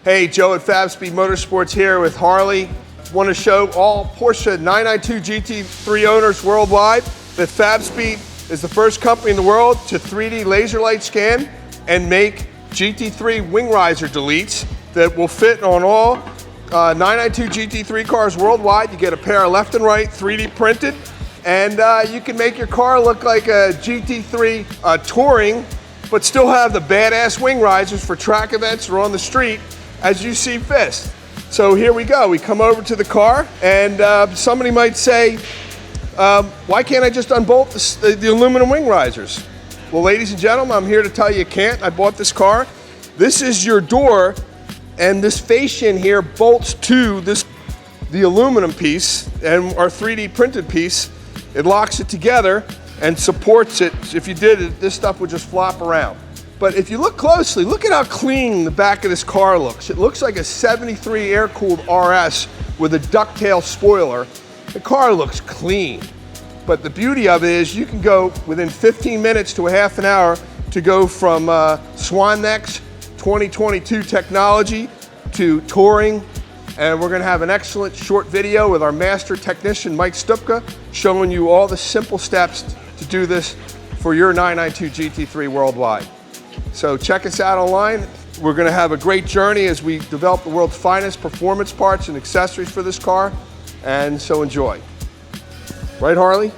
Hey, Joe at Fabspeed Motorsports here with Harley. Want to show all Porsche 992 GT3 owners worldwide that Fabspeed is the first company in the world to 3D laser light scan and make GT3 wing riser deletes that will fit on all 992 GT3 cars worldwide. You get a pair of left and right 3D printed, and you can make your car look like a GT3 touring, but still have the badass wing risers for track events or on the street as you see fit. So here we go. We come over to the car, and somebody might say, why can't I just unbolt the aluminum wing risers? Well, ladies and gentlemen, I'm here to tell you can't. I bought this car. This is your door, and this fascia here bolts to the aluminum piece and our 3D printed piece. It locks it together and supports it. If you did it, this stuff would just flop around. But if you look closely, look at how clean the back of this car looks. It looks like a 73 air-cooled RS with a ducktail spoiler. The car looks clean. But the beauty of it is you can go within 15 minutes to a half an hour to go from Swan Neck's 2022 technology to touring. And we're gonna have an excellent short video with our master technician, Mike Stupka, showing you all the simple steps to do this for your 992 GT3 worldwide. So check us out online. We're gonna have a great journey as we develop the world's finest performance parts and accessories for this car, and so enjoy. Right, Harley?